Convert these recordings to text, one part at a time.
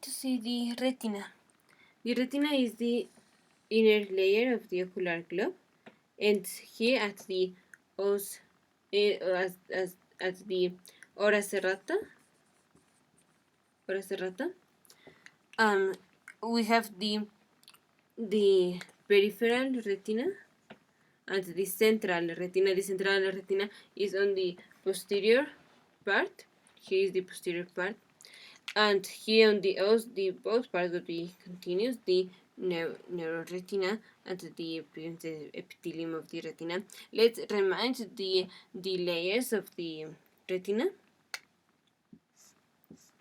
to see the retina. The retina is the inner layer of the ocular globe, and here at the at the ora serrata, we have the peripheral retina and the central retina. The central retina is on the posterior part. Here is the posterior part, and here on the both parts of the continuous, the neuroretina and the epithelium of the retina. Let's remind the layers of the retina.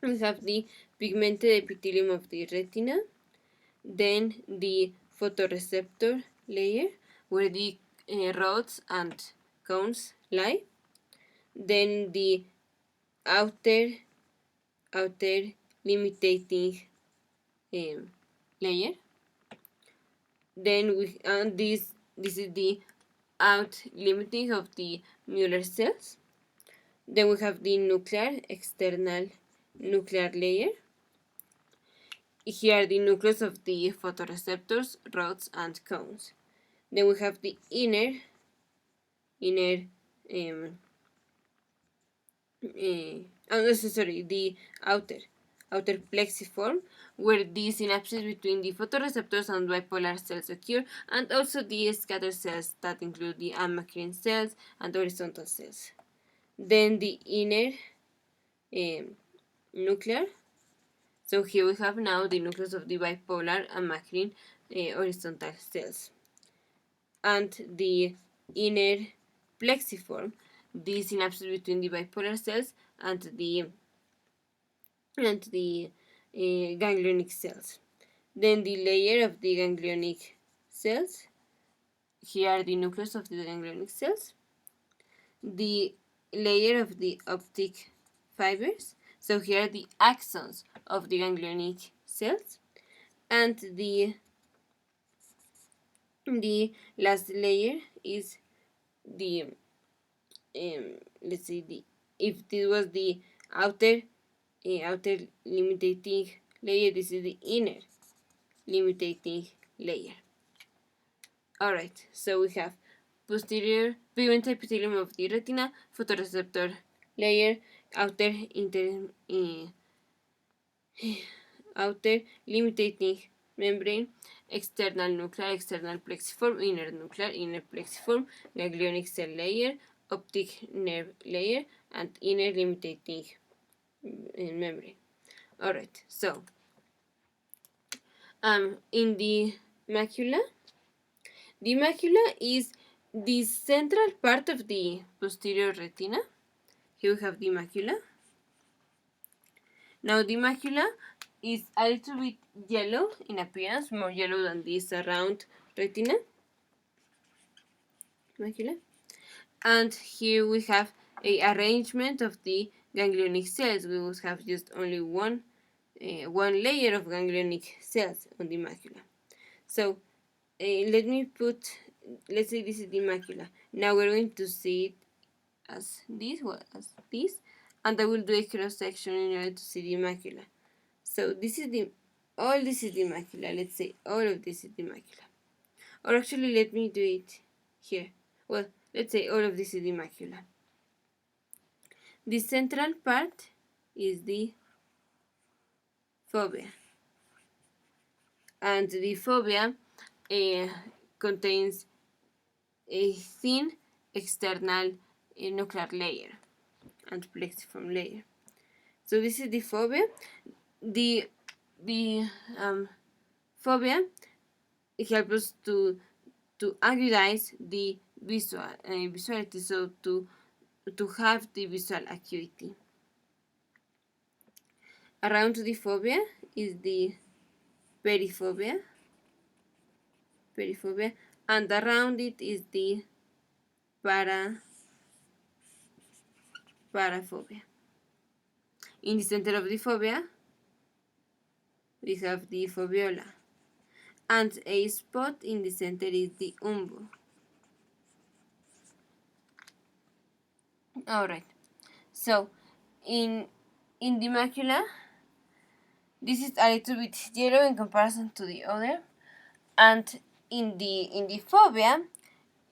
We have the pigmented epithelium of the retina, then the photoreceptor layer, where the rods and cones lie, then the outer limiting layer. Then this is the out limiting of the Muller cells. Then we have the external nuclear layer. Here are the nucleus of the photoreceptors, rods, and cones. Then we have the the outer plexiform, where the synapses between the photoreceptors and bipolar cells occur, and also the scattered cells that include the amacrine cells and horizontal cells. Then the inner nuclear. So here we have now the nucleus of the bipolar amacrine horizontal cells. And the inner plexiform, the synapses between the bipolar cells and the ganglionic cells. Then the layer of the ganglionic cells. Here are the nucleus of the ganglionic cells. The layer of the optic fibers. So here are the axons of the ganglionic cells. And the last layer is the let's say if this was the outer limiting layer, this is the inner limiting layer. Alright, so we have posterior pigmented epithelium of the retina, photoreceptor layer, outer limiting membrane, external nuclear, external plexiform, inner nuclear, inner plexiform, ganglionic cell layer, optic nerve layer, and inner limiting membrane. Alright, so in the macula is the central part of the posterior retina. Here we have the macula. Now the macula is a little bit yellow in appearance, more yellow than the surround retina macula. And here we have a arrangement of the ganglionic cells. We will have just only one layer of ganglionic cells on the macula. So let's say this is the macula. Now we're going to see it as this, and I will do a cross section in order to see the macula. So this is all this is the macula. Let's say all of this is the macula. Or actually, let me do it here. Well, let's say all of this is the macula. The central part is the fovea. And the fovea contains a thin external nuclear layer and plexiform layer. So this is the fovea. The fovea helps us to agudize the visuality, so to have the visual acuity. Around the fovea is the perifovea, and around it is the parafovea. In the center of the fovea, we have the foveola, and a spot in the center is the umbo. Alright, so in the macula, this is a little bit yellow in comparison to the other. And in the fovea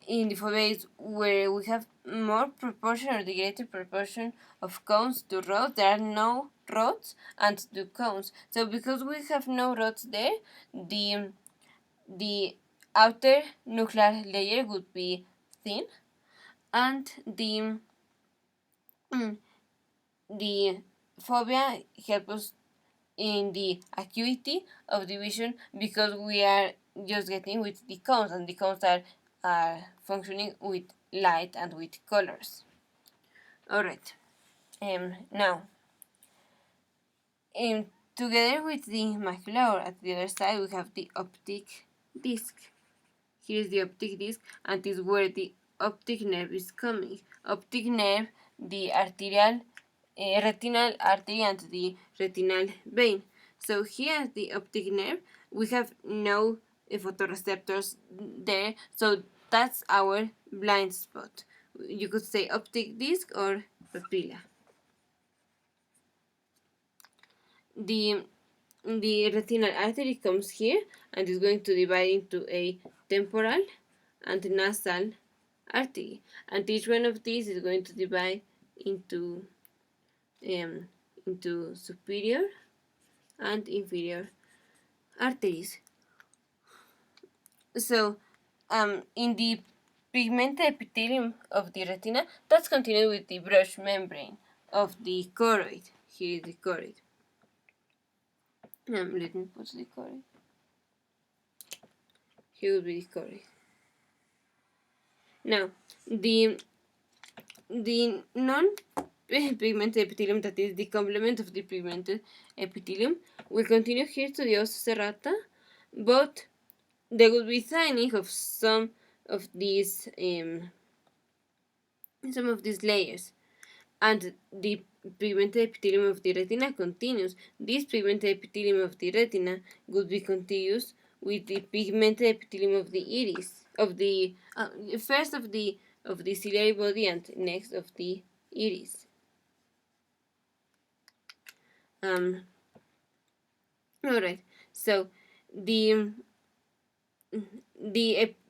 is where we have more proportion or the greater proportion of cones to rods. There are no rods and to cones. So because we have no rods there, the outer nuclear layer would be thin, and the fovea helps us in the acuity of the vision because we are just getting with the cones, and the cones are functioning with light and with colors. Alright, now, together with the macula, or at the other side, we have the optic disc. Here is the optic disc, and this is where the optic nerve is coming. Optic nerve, the arterial, retinal artery, and the retinal vein. So here at the optic nerve, we have no photoreceptors there, so that's our blind spot. You could say optic disc or papilla. The retinal artery comes here and is going to divide into a temporal and nasal artery, and each one of these is going to divide into superior and inferior arteries. So in the pigmented epithelium of the retina, that's continued with the brush membrane of the choroid. Here is the choroid. Let me put the choroid. Here will be the choroid. Now, the non-pigmented epithelium, that is the complement of the pigmented epithelium, will continue here to the ossa serrata, but there will be thinning of some of these layers, and the pigmented epithelium of the retina continues. This pigmented epithelium of the retina would be continuous with the pigmented epithelium of the iris, of the first of the ciliary body and next of the iris. Alright, so the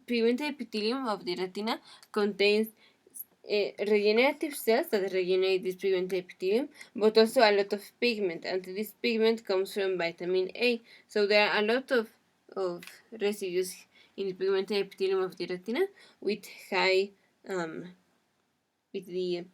pigmented epithelium of the retina contains regenerative cells that regenerate this pigmented epithelium, but also a lot of pigment, and this pigment comes from vitamin A. So there are a lot of residues in the pigmented epithelium of the retina with high with the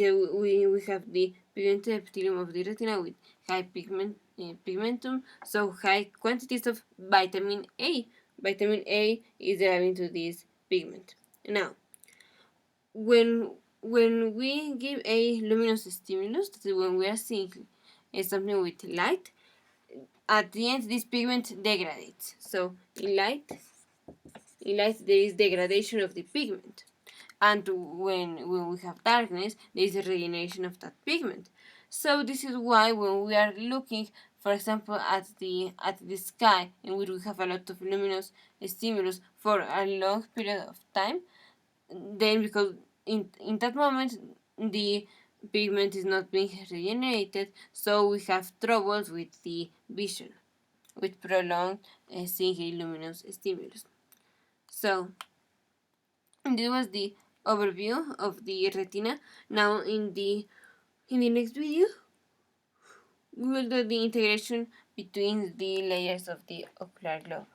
we have the pigmented epithelium of the retina with high pigmentum, so high quantities of vitamin A. Vitamin A is deriving to this pigment. Now, when we give a luminous stimulus, that is when we are seeing something with light, at the end this pigment degrades. So in light there is degradation of the pigment, and when we have darkness, there is a regeneration of that pigment. So this is why when we are looking, for example, at the sky, in which we have a lot of luminous stimulus for a long period of time, then because in that moment the pigment is not being regenerated, so we have troubles with the vision, with prolonged seeing a luminous stimulus. So this was the overview of the retina. Now in the next video, we will do the integration between the layers of the ocular globe.